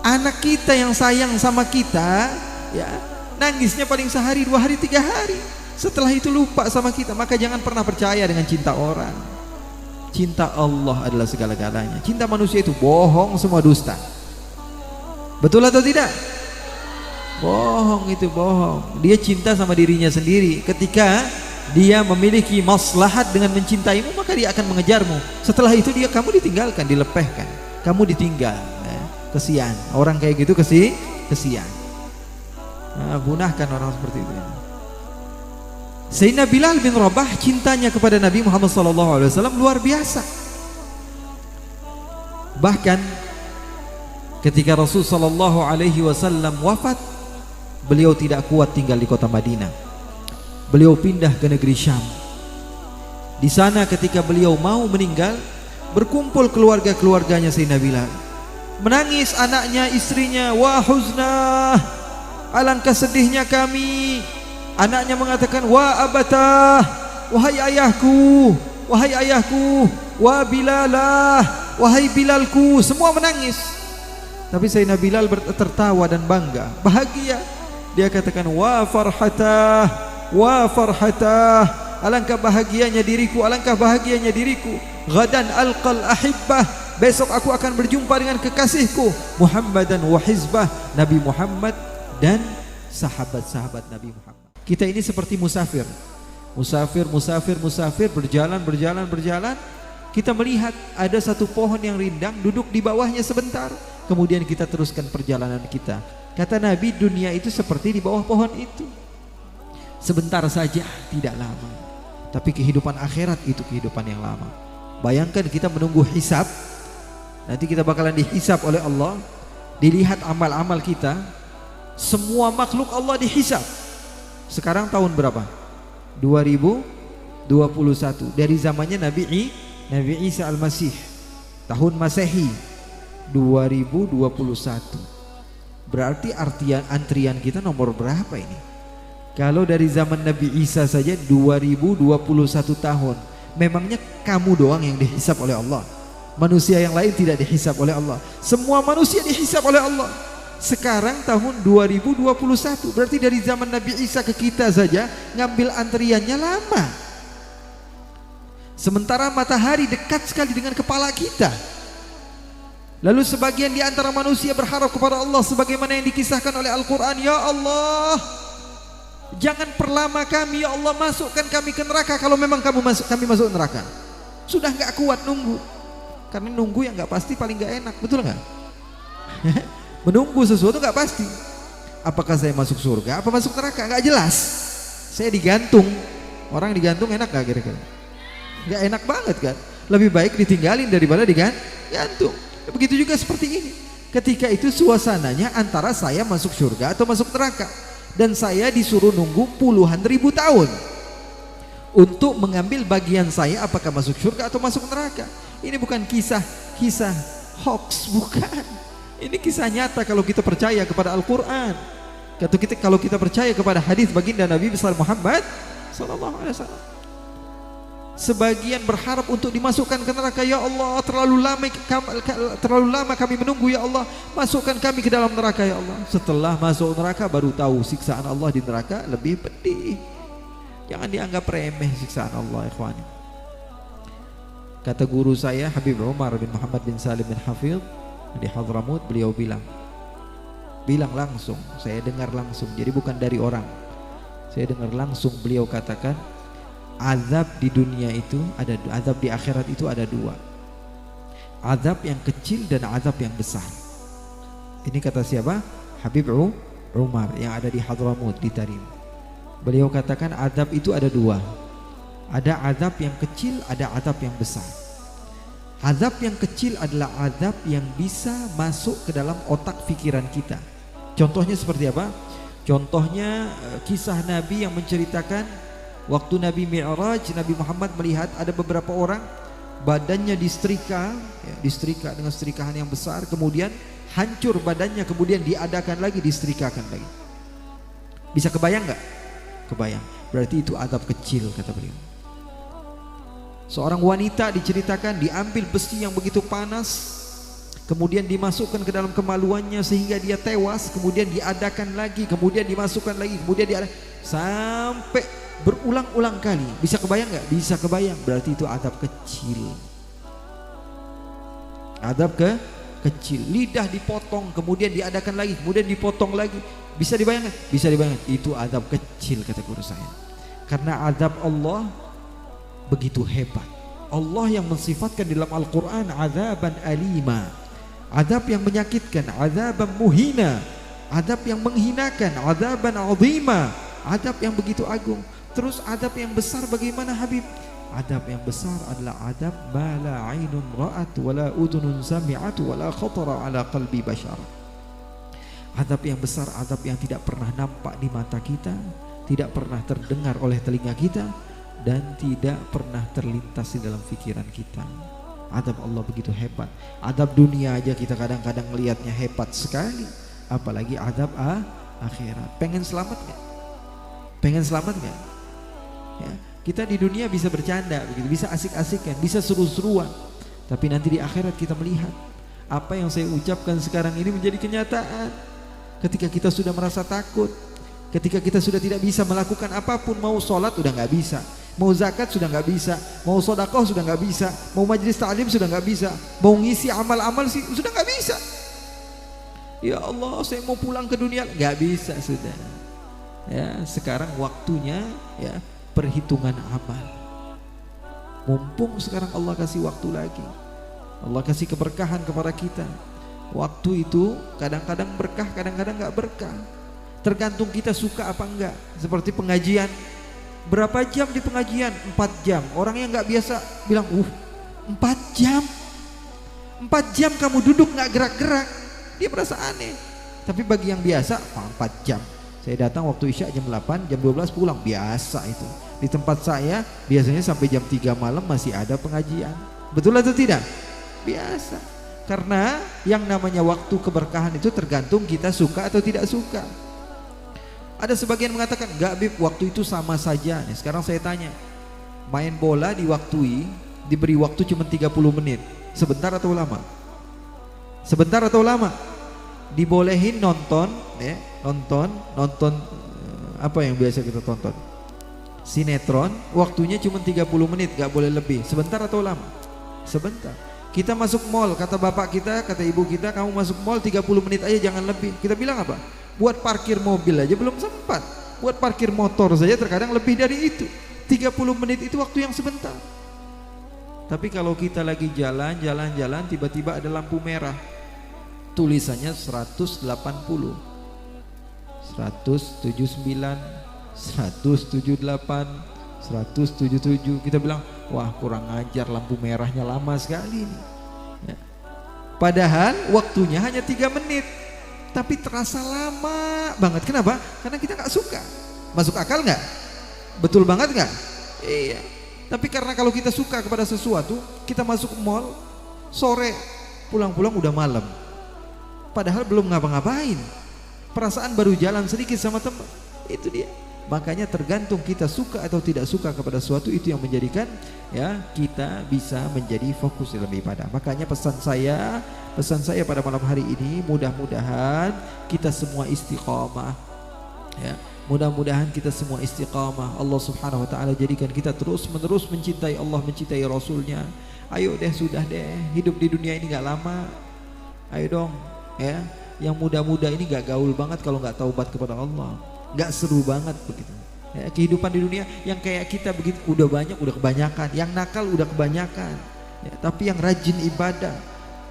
Anak kita yang sayang sama kita, ya, nangisnya paling sehari, 2 hari, 3 hari. Setelah itu lupa sama kita. Maka jangan pernah percaya dengan cinta orang. Cinta Allah adalah segala-galanya. Cinta manusia itu bohong, semua dusta. Betul atau tidak? Bohong, itu bohong. Dia cinta sama dirinya sendiri. Ketika dia memiliki maslahat dengan mencintaimu, maka dia akan mengejarmu. Setelah itu kamu ditinggalkan, dilepehkan. Kamu ditinggal. Kesian. Orang kayak gitu kesian. Nah, punahkan orang seperti itu. Sayyidina Bilal bin Rabah cintanya kepada Nabi Muhammad SAW luar biasa. Bahkan ketika Rasul SAW wafat, beliau tidak kuat tinggal di kota Madinah. Beliau pindah ke negeri Syam. Di sana ketika beliau mau meninggal, berkumpul keluarga-keluarganya Sayyidina Bilal. Menangis anaknya, istrinya, wah huznah, alangkah sedihnya kami. Anaknya mengatakan, wah abatah, wahai ayahku, wahai ayahku, wah Bilalah, wahai Bilalku. Semua menangis. Tapi Sayyidina Bilal tertawa dan bangga, bahagia. Dia katakan, wah farhatah, wah farhatah, alangkah bahagianya diriku, alangkah bahagianya diriku. Ghadan alqal ahibbah, besok aku akan berjumpa dengan kekasihku Muhammadan wa hizbah, Nabi Muhammad dan sahabat-sahabat Nabi Muhammad. Kita ini seperti musafir. Musafir berjalan. Kita melihat ada satu pohon yang rindang, duduk di bawahnya sebentar, kemudian kita teruskan perjalanan kita. Kata Nabi, dunia itu seperti di bawah pohon itu. Sebentar saja, tidak lama. Tapi kehidupan akhirat itu kehidupan yang lama. Bayangkan kita menunggu hisab. Nanti kita bakalan dihisab oleh Allah. Dilihat amal-amal kita. Semua makhluk Allah dihisab. Sekarang tahun berapa? 2021. Dari zamannya Nabi Isa Al-Masih. Tahun Masehi 2021. Berarti antrian kita nomor berapa ini? Kalau dari zaman Nabi Isa saja 2021 tahun. Memangnya kamu doang yang dihisab oleh Allah? Manusia yang lain tidak dihisab oleh Allah. Semua manusia dihisab oleh Allah. Sekarang tahun 2021, berarti dari zaman Nabi Isa ke kita saja ngambil antriannya lama. Sementara matahari dekat sekali dengan kepala kita. Lalu sebagian di antara manusia berharap kepada Allah sebagaimana yang dikisahkan oleh Al-Quran. Ya Allah, jangan perlama kami, ya Allah, masukkan kami ke neraka kalau memang kami masuk neraka. Sudah nggak kuat nunggu. Karena nunggu yang nggak pasti paling nggak enak, betul nggak? Menunggu sesuatu nggak pasti. Apakah saya masuk surga? Apa masuk neraka? Nggak jelas. Saya digantung. Orang digantung enak nggak kira-kira? Nggak enak banget kan? Lebih baik ditinggalin daripada digantung. Begitu juga seperti ini. Ketika itu suasananya antara saya masuk surga atau masuk neraka, dan saya disuruh nunggu puluhan ribu tahun untuk mengambil bagian saya apakah masuk surga atau masuk neraka. Ini bukan kisah hoax, bukan. Ini kisah nyata kalau kita percaya kepada Al-Quran. Kalau kita percaya kepada hadis baginda Nabi besar Muhammad sallallahu alaihi wasallam. Sebagian berharap untuk dimasukkan ke neraka. Ya Allah, terlalu lama kami menunggu, ya Allah, masukkan kami ke dalam neraka, ya Allah. Setelah masuk neraka baru tahu siksaan Allah di neraka lebih pedih. Jangan dianggap remeh siksaan Allah, ikhwan. Kata guru saya Habib Umar bin Muhammad bin Salim bin Hafidh di Hadramut, beliau bilang langsung, saya dengar langsung, jadi bukan dari orang, saya dengar langsung. Beliau katakan, azab di dunia itu ada, azab di akhirat itu ada dua, azab yang kecil dan azab yang besar. Ini kata siapa? Habib Umar yang ada di Hadramut di Tarim. Beliau katakan azab itu ada dua, ada azab yang kecil, ada azab yang besar. Azab yang kecil adalah azab yang bisa masuk ke dalam otak pikiran kita. Contohnya seperti apa? Contohnya kisah Nabi yang menceritakan waktu Nabi Mi'raj, Nabi Muhammad melihat ada beberapa orang badannya disetrika dengan setrikahan yang besar, kemudian hancur badannya, kemudian diadakan lagi, disetrikakan lagi. Bisa kebayang nggak? Kebayang. Berarti itu azab kecil, kata beliau. Seorang wanita diceritakan diambil besi yang begitu panas, kemudian dimasukkan ke dalam kemaluannya sehingga dia tewas, kemudian diadakan lagi, kemudian dimasukkan lagi, kemudian diadakan sampai berulang-ulang kali. Bisa kebayang nggak? Bisa kebayang. Berarti itu adab kecil. Adab kecil. Lidah dipotong, kemudian diadakan lagi, kemudian dipotong lagi. Bisa dibayangkan? Bisa dibayangkan. Itu adab kecil kata guru saya. Karena adab Allah begitu hebat. Allah yang mensifatkan dalam Al-Quran azaban alima, adab yang menyakitkan, azaban muhina, adab yang menghinakan, azaban azima, adab yang begitu agung. Terus adab yang besar bagaimana Habib? Adab yang besar adalah adab ma la ainun ra'at wala udhunun sami'at wala khatara ala qalbi bashar. Adab yang besar, adab yang tidak pernah nampak di mata kita, tidak pernah terdengar oleh telinga kita, dan tidak pernah terlintas di dalam pikiran kita. Adab Allah begitu hebat. Adab dunia aja kita kadang-kadang melihatnya hebat sekali, apalagi adab akhirat. Pengen selamat gak? Pengen selamat gak? Ya, kita di dunia bisa bercanda begitu, bisa asik-asikan, bisa seru-seruan, tapi nanti di akhirat kita melihat apa yang saya ucapkan sekarang ini menjadi kenyataan. Ketika kita sudah merasa takut, ketika kita sudah tidak bisa melakukan apapun, mau sholat udah nggak bisa, mau zakat sudah nggak bisa, mau sodakoh sudah nggak bisa, mau majelis ta'lim sudah nggak bisa, mau ngisi amal-amal sih sudah nggak bisa. Ya Allah, saya mau pulang ke dunia, nggak bisa sudah. Ya, sekarang waktunya ya perhitungan amal. Mumpung sekarang Allah kasih waktu lagi, Allah kasih keberkahan kepada kita. Waktu itu kadang-kadang berkah, kadang-kadang nggak berkah. Tergantung kita suka apa enggak. Seperti pengajian, berapa jam di pengajian? 4 jam. Orang yang nggak biasa bilang 4 jam 4 jam kamu duduk nggak gerak-gerak, dia merasa aneh. Tapi bagi yang biasa 4 jam. Saya datang waktu Isya jam 8, jam 12 pulang, biasa itu. Di tempat saya biasanya sampai jam 3 malam masih ada pengajian. Betul atau tidak? Biasa. Karena yang namanya waktu keberkahan itu tergantung kita suka atau tidak suka. Ada sebagian mengatakan, enggak Bib, waktu itu sama saja. Nih, sekarang saya tanya, main bola diwaktui, diberi waktu cuma 30 menit, sebentar atau lama? Sebentar atau lama? Dibolehin nonton, ya, nonton apa yang biasa kita tonton? Sinetron, waktunya cuma 30 menit, gak boleh lebih. Sebentar atau lama? Sebentar. Kita masuk mall, kata bapak kita, kata ibu kita, kamu masuk mall 30 menit aja, jangan lebih. Kita bilang apa? Buat parkir mobil aja belum sempat, buat parkir motor saja terkadang lebih dari itu. 30 menit itu waktu yang sebentar. Tapi kalau kita lagi jalan, tiba-tiba ada lampu merah, tulisannya 180, 179, 178, 177. Kita bilang, wah kurang ajar, lampu merahnya lama sekali ini. Ya. Padahal waktunya hanya 3 menit, tapi terasa lama banget. Kenapa? Karena kita nggak suka. Masuk akal nggak? Betul banget nggak? Iya. Tapi karena kalau kita suka kepada sesuatu, kita masuk mall sore, pulang-pulang udah malam. Padahal belum ngapa-ngapain. Perasaan baru jalan sedikit sama teman. Itu dia. Makanya tergantung kita suka atau tidak suka kepada sesuatu, itu yang menjadikan ya kita bisa menjadi fokus dalam ibadah. Makanya pesan saya pada malam hari ini, mudah-mudahan kita semua istiqamah ya. Mudah-mudahan kita semua istiqamah. Allah Subhanahu wa taala jadikan kita terus-menerus mencintai Allah, mencintai Rasulnya. Ayo deh, sudah deh, hidup di dunia ini gak lama. Ayo dong ya. Yang muda-muda ini gak gaul banget kalau gak taubat kepada Allah. Gak seru banget begitu ya, kehidupan di dunia yang kayak kita begitu udah banyak, udah kebanyakan. Yang nakal udah kebanyakan ya, tapi yang rajin ibadah,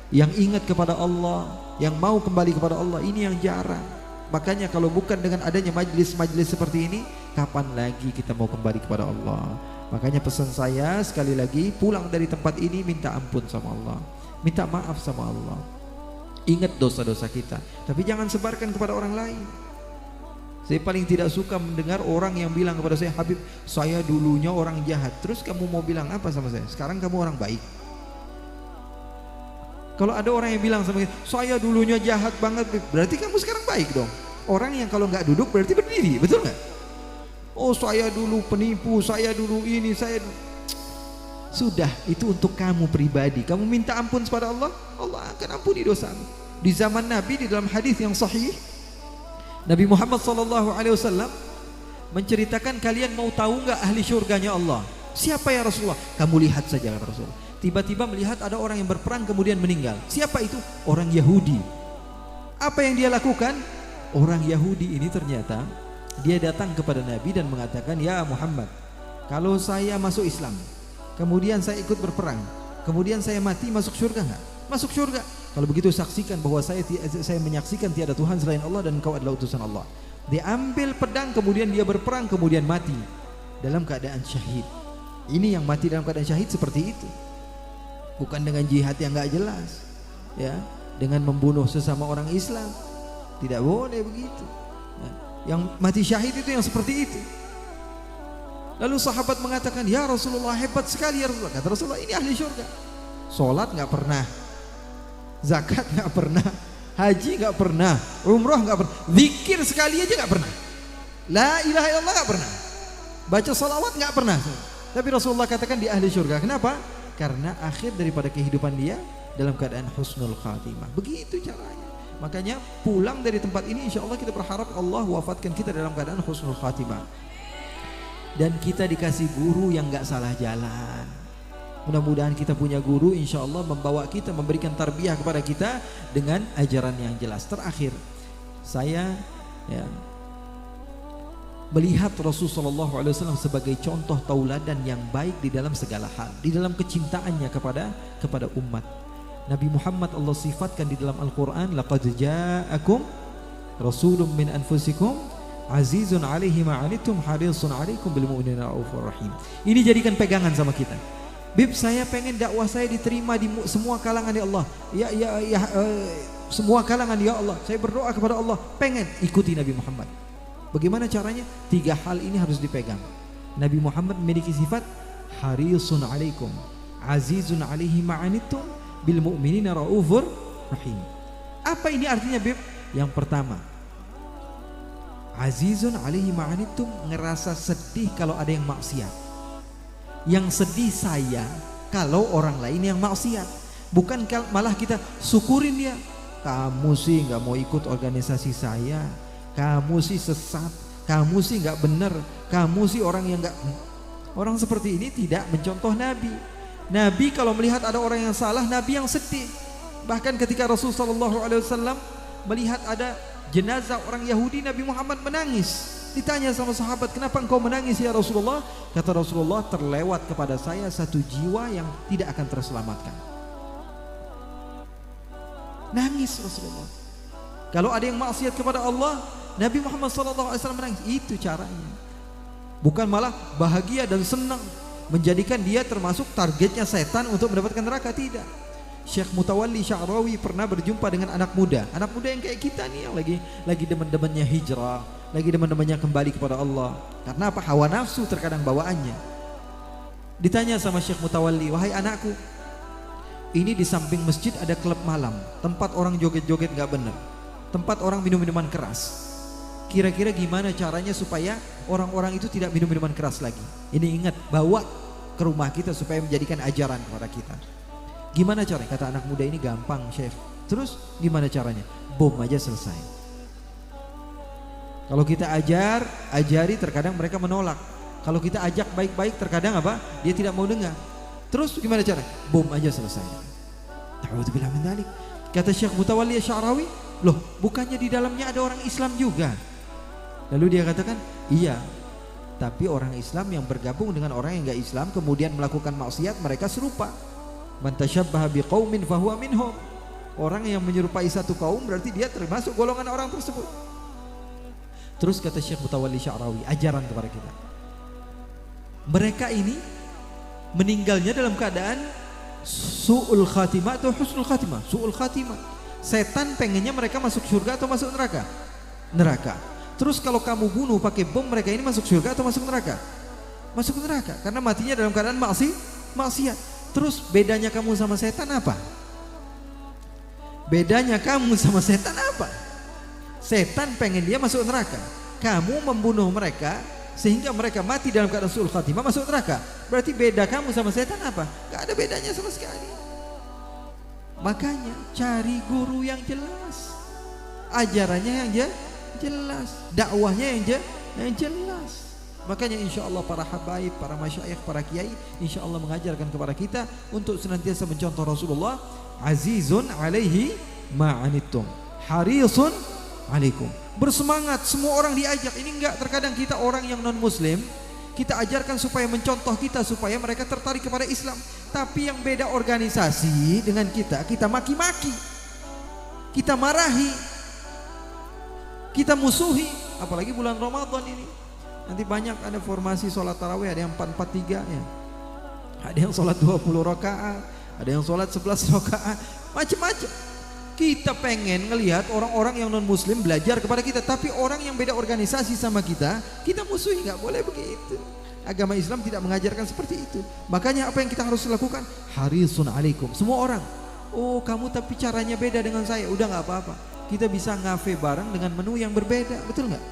yang ingat kepada Allah, yang mau kembali kepada Allah, ini yang jarang. Makanya kalau bukan dengan adanya majelis-majelis seperti ini, kapan lagi kita mau kembali kepada Allah? Makanya pesan saya sekali lagi, pulang dari tempat ini minta ampun sama Allah, minta maaf sama Allah, ingat dosa-dosa kita, tapi jangan sebarkan kepada orang lain. Saya paling tidak suka mendengar orang yang bilang kepada saya, Habib, saya dulunya orang jahat. Terus kamu mau bilang apa sama saya? Sekarang kamu orang baik. Kalau ada orang yang bilang sama saya dulunya jahat banget, berarti kamu sekarang baik dong. Orang yang kalau nggak duduk berarti berdiri, betul nggak? Oh saya dulu penipu, saya dulu ini, Sudah, itu untuk kamu pribadi. Kamu minta ampun kepada Allah, Allah akan ampuni dosamu. Di zaman Nabi, di dalam hadis yang sahih, Nabi Muhammad SAW menceritakan, kalian mau tahu nggak ahli surganya Allah? Siapa ya Rasulullah? Kamu lihat saja kata Rasulullah. Tiba-tiba melihat ada orang yang berperang kemudian meninggal. Siapa itu? Orang Yahudi. Apa yang dia lakukan? Orang Yahudi ini ternyata dia datang kepada Nabi dan mengatakan, ya Muhammad, kalau saya masuk Islam, kemudian saya ikut berperang, kemudian saya mati, masuk surga nggak? Masuk surga. Kalau begitu saksikan bahwa saya menyaksikan tiada Tuhan selain Allah dan engkau adalah utusan Allah. Dia ambil pedang, kemudian dia berperang, kemudian mati dalam keadaan syahid. Ini yang mati dalam keadaan syahid seperti itu, bukan dengan jihad yang nggak jelas, ya, dengan membunuh sesama orang Islam. Tidak boleh begitu. Yang mati syahid itu yang seperti itu. Lalu sahabat mengatakan, ya Rasulullah, hebat sekali ya Rasulullah. Kata Rasulullah, ini ahli surga. Sholat nggak pernah, zakat nggak pernah, haji nggak pernah, umroh nggak pernah, zikir sekali aja nggak pernah, la ilaha illallah nggak pernah, baca salawat nggak pernah. Tapi Rasulullah katakan di ahli surga. Kenapa? Karena akhir daripada kehidupan dia dalam keadaan husnul khatimah. Begitu caranya. Makanya pulang dari tempat ini, insya Allah kita berharap Allah wafatkan kita dalam keadaan husnul khatimah. Dan kita dikasih guru yang gak salah jalan. Mudah-mudahan kita punya guru, insya Allah membawa kita, memberikan tarbiyah kepada kita dengan ajaran yang jelas. Terakhir, saya melihat Rasulullah SAW sebagai contoh tauladan yang baik di dalam segala hal, di dalam kecintaannya kepada umat. Nabi Muhammad Allah sifatkan di dalam Al-Quran, laqad ja'akum rasulun min anfusikum azizun alaihi ma'anitum harisun alaikum bil mu'minina raufur rahim. Ini jadikan pegangan sama kita. Bib, saya pengen dakwah saya diterima di semua kalangan ya Allah. Semua kalangan ya Allah. Saya berdoa kepada Allah, pengen ikuti Nabi Muhammad. Bagaimana caranya? 3 hal ini harus dipegang. Nabi Muhammad memiliki sifat harisun alaikum, azizun alaihi ma'anitum bil mu'minina raufur rahim. Apa ini artinya, Bib? Yang pertama, azizun alaihi ma'anitum, ngerasa sedih kalau ada yang maksiat. Yang sedih saya kalau orang lain yang maksiat. Bukan malah kita syukurin dia. Kamu sih nggak mau ikut organisasi saya, kamu sih sesat, kamu sih nggak benar, kamu sih orang yang nggak. Orang seperti ini tidak mencontoh Nabi. Nabi kalau melihat ada orang yang salah, Nabi yang sedih. Bahkan ketika Rasulullah SAW melihat ada jenazah orang Yahudi, Nabi Muhammad menangis. Ditanya sama sahabat, kenapa engkau menangis ya Rasulullah? Kata Rasulullah, terlewat kepada saya satu jiwa yang tidak akan terselamatkan. Nangis Rasulullah. Kalau ada yang maksiat kepada Allah, Nabi Muhammad SAW menangis. Itu caranya. Bukan malah bahagia dan senang, menjadikan dia termasuk targetnya setan untuk mendapatkan neraka. Tidak. Syekh Mutawalli Sya'rawi pernah berjumpa dengan anak muda yang kayak kita nih, yang lagi demen-demennya hijrah, lagi demen-demennya kembali kepada Allah. Karena apa? Hawa nafsu terkadang bawaannya. Ditanya sama Syekh Mutawalli, wahai anakku, ini di samping masjid ada klub malam, tempat orang joget-joget gak bener, tempat orang minum-minuman keras. Kira-kira gimana caranya supaya orang-orang itu tidak minum minuman keras lagi? Ini ingat, bawa ke rumah kita supaya menjadikan ajaran kepada kita. Gimana caranya? Kata anak muda ini, gampang Chef. Terus gimana caranya? Bom aja selesai. Kalau kita ajari, terkadang mereka menolak. Kalau kita ajak baik-baik, terkadang apa? Dia tidak mau dengar. Terus gimana caranya? Bom aja selesai. Ta'udzubillah min dzalik. Kata Syekh Mutawalli Sya'rawi, loh bukannya di dalamnya ada orang Islam juga? Lalu dia katakan, iya, tapi orang Islam yang bergabung dengan orang yang enggak Islam kemudian melakukan maksiat, mereka serupa. Man tasyabbaha biqaumin fahuwa minhum. Orang yang menyerupai satu kaum berarti dia termasuk golongan orang tersebut. Terus kata Syekh Mutawalli Sya'rawi, ajaran kepada kita. Mereka ini meninggalnya dalam keadaan su'ul khatimah atau husnul khatimah? Su'ul khatimah. Setan pengennya mereka masuk surga atau masuk neraka? Neraka. Terus kalau kamu bunuh pakai bom, mereka ini masuk surga atau masuk neraka? Masuk neraka, karena matinya dalam keadaan maksiat. Terus bedanya kamu sama setan apa? Bedanya kamu sama setan apa? Setan pengen dia masuk neraka. Kamu membunuh mereka sehingga mereka mati dalam keadaan su'ul khatimah, masuk neraka. Berarti beda kamu sama setan apa? Gak ada bedanya sama sekali. Makanya cari guru yang jelas, ajarannya yang jelas, dakwahnya yang jelas. Makanya insya Allah para habaib, para masyayikh, para kiai insya Allah mengajarkan kepada kita untuk senantiasa mencontoh Rasulullah. Azizun alaihi ma'anittum, harisun alaikum. Bersemangat, semua orang diajak. Ini enggak, terkadang kita orang yang non muslim kita ajarkan supaya mencontoh kita, supaya mereka tertarik kepada Islam. Tapi yang beda organisasi dengan kita maki-maki, kita marahi, kita musuhi. Apalagi bulan Ramadan ini, nanti banyak ada formasi sholat tarawih, ada yang 4-4-3 ya, ada yang sholat 20 rakaat, ada yang sholat 11 rakaat, macam-macam. Kita pengen ngelihat orang-orang yang non muslim belajar kepada kita, tapi orang yang beda organisasi sama kita musuhi. Nggak boleh begitu. Agama Islam tidak mengajarkan seperti itu. Makanya apa yang kita harus lakukan? Harisun alaikum. Semua orang, oh kamu tapi caranya beda dengan saya, udah nggak apa-apa. Kita bisa ngafe bareng dengan menu yang berbeda, betul nggak?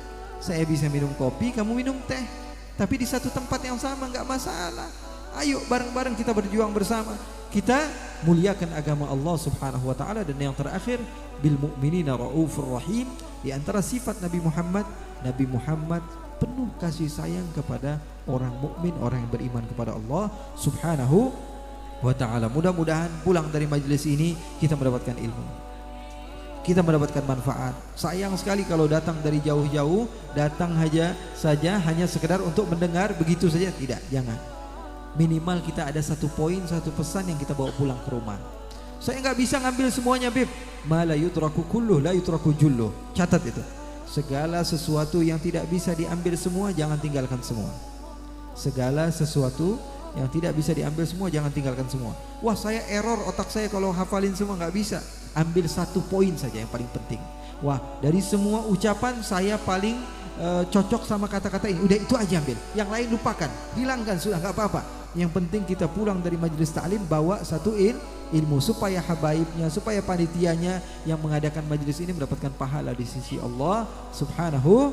Saya bisa minum kopi, kamu minum teh, tapi di satu tempat yang sama, nggak masalah. Ayo bareng-bareng kita berjuang bersama. Kita muliakan agama Allah Subhanahu wa taala. Dan yang terakhir, bil mu'minina raufur rahim. Di antara sifat Nabi Muhammad penuh kasih sayang kepada orang mukmin, orang yang beriman kepada Allah Subhanahu wa taala. Mudah-mudahan pulang dari majelis ini kita mendapatkan ilmu, kita mendapatkan manfaat. Sayang sekali kalau datang dari jauh-jauh, datang saja hanya sekedar untuk mendengar begitu saja. Tidak, jangan. Minimal kita ada satu poin, satu pesan yang kita bawa pulang ke rumah. Saya nggak bisa ngambil semuanya, Bib. Ma la yutraku kulluh la yutraku julluh. Catat itu. Segala sesuatu yang tidak bisa diambil semua, jangan tinggalkan semua. Segala sesuatu yang tidak bisa diambil semua, jangan tinggalkan semua. Wah, saya error otak saya kalau hafalin semua, nggak bisa. Ambil satu poin saja yang paling penting. Wah, dari semua ucapan saya paling cocok sama kata-kata ini. Udah itu aja ambil. Yang lain lupakan, hilangkan, sudah nggak apa-apa. Yang penting kita pulang dari majelis ta'lim bawa satu ilmu, supaya habaibnya, supaya panitianya yang mengadakan majelis ini mendapatkan pahala di sisi Allah Subhanahu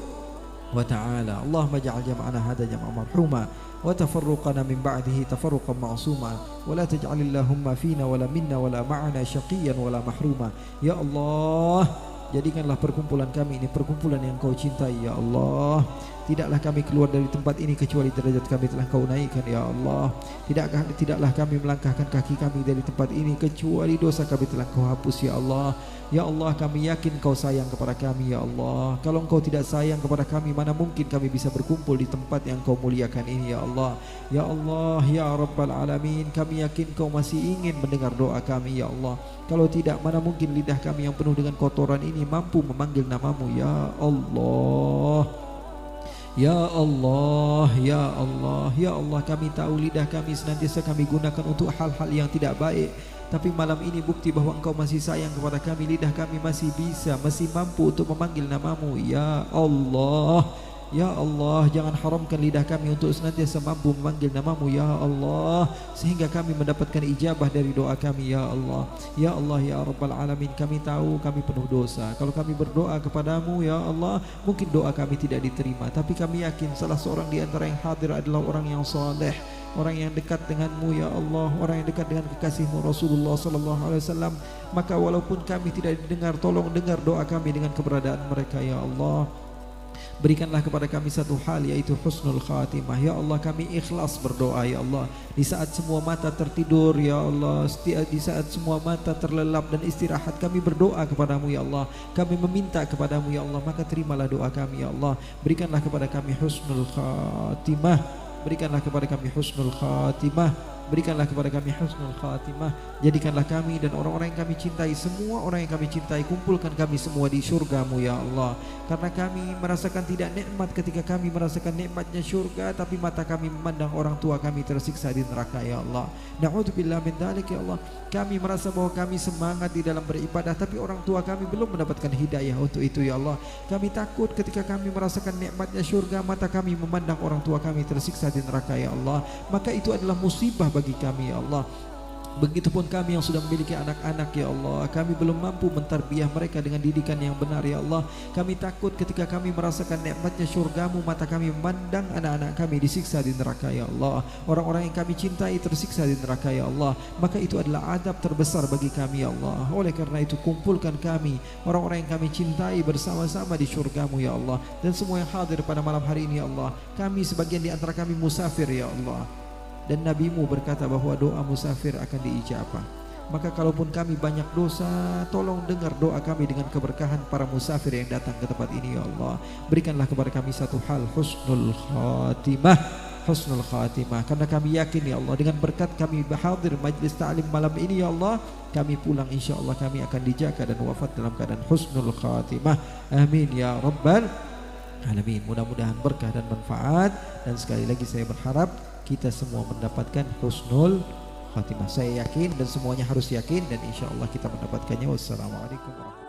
wa ta'ala. Allahumma ja'al jam'ana hadha jam'an marhuma wa tafarruqana min ba'dihi tafarruqan ma'suma wa la taj'alillahumma fina wala minna wala ma'ana syaqiyan wala mahruma. Ya Allah, jadikanlah perkumpulan kami ini perkumpulan yang Kau cintai ya Allah. Tidaklah kami keluar dari tempat ini kecuali derajat kami telah Kau naikkan ya Allah. Tidaklah kami melangkahkan kaki kami dari tempat ini kecuali dosa kami telah Kau hapus ya Allah. Ya Allah, kami yakin Kau sayang kepada kami ya Allah. Kalau Engkau tidak sayang kepada kami, mana mungkin kami bisa berkumpul di tempat yang Kau muliakan ini ya Allah. Ya Allah, ya Rabbal Alamin, kami yakin Kau masih ingin mendengar doa kami ya Allah. Kalau tidak, mana mungkin lidah kami yang penuh dengan kotoran ini mampu memanggil namamu ya Allah. Ya Allah, ya Allah, ya Allah, kami tahu lidah kami senantiasa kami gunakan untuk hal-hal yang tidak baik. Tapi malam ini bukti bahwa Engkau masih sayang kepada kami. Lidah kami masih mampu untuk memanggil namamu ya Allah. Ya Allah, jangan haramkan lidah kami untuk senantiasa mampu memanggil namamu ya Allah, sehingga kami mendapatkan ijabah dari doa kami ya Allah. Ya Allah, ya Rabbal Alamin, kami tahu kami penuh dosa. Kalau kami berdoa kepadamu ya Allah, mungkin doa kami tidak diterima, tapi kami yakin salah seorang di antara yang hadir adalah orang yang saleh, orang yang dekat denganmu ya Allah, orang yang dekat dengan kekasihmu Rasulullah sallallahu alaihi wasallam. Maka walaupun kami tidak didengar, tolong dengar doa kami dengan keberadaan mereka ya Allah. Berikanlah kepada kami satu hal, yaitu husnul khatimah ya Allah. Kami ikhlas berdoa ya Allah, di saat semua mata tertidur ya Allah, di saat semua mata terlelap dan istirahat, kami berdoa kepadamu ya Allah. Kami meminta kepadamu ya Allah, maka terimalah doa kami ya Allah. Berikanlah kepada kami husnul khatimah, berikanlah kepada kami husnul khatimah, berikanlah kepada kami husnul khatimah. Jadikanlah kami dan orang-orang yang kami cintai, semua orang yang kami cintai, kumpulkan kami semua di surgamu ya Allah. Karena kami merasakan tidak nikmat ketika kami merasakan nikmatnya surga, tapi mata kami memandang orang tua kami tersiksa di neraka ya Allah. Na'udzubillah min dzalik ya Allah. Kami merasa bahwa kami semangat di dalam beribadah, tapi orang tua kami belum mendapatkan hidayah untuk itu ya Allah. Kami takut ketika kami merasakan nikmatnya surga, mata kami memandang orang tua kami tersiksa di neraka ya Allah. Maka itu adalah musibah bagi kami ya Allah. Begitupun kami yang sudah memiliki anak-anak ya Allah, kami belum mampu mentarbiyah mereka dengan didikan yang benar ya Allah. Kami takut ketika kami merasakan nikmatnya syurgamu, mata kami memandang anak-anak kami disiksa di neraka ya Allah. Orang-orang yang kami cintai tersiksa di neraka ya Allah. Maka itu adalah adab terbesar bagi kami ya Allah. Oleh karena itu kumpulkan kami, orang-orang yang kami cintai bersama-sama di syurgamu ya Allah. Dan semua yang hadir pada malam hari ini ya Allah, kami sebagian di antara kami musafir ya Allah. Dan Nabi-Mu berkata bahwa doa musafir akan diijabah. Maka kalaupun kami banyak dosa, tolong dengar doa kami dengan keberkahan para musafir yang datang ke tempat ini ya Allah. Berikanlah kepada kami satu hal, husnul khatimah. Husnul khatimah. Karena kami yakin ya Allah, dengan berkat kami hadir majlis ta'lim malam ini ya Allah, kami pulang insya Allah kami akan dijaga dan wafat dalam keadaan husnul khatimah. Amin ya rabbal alamin. Mudah-mudahan berkah dan manfaat. Dan sekali lagi saya berharap kita semua mendapatkan husnul khatimah. Saya yakin dan semuanya harus yakin, dan insya Allah kita mendapatkannya. Wassalamualaikum warahmatullahi wabarakatuh.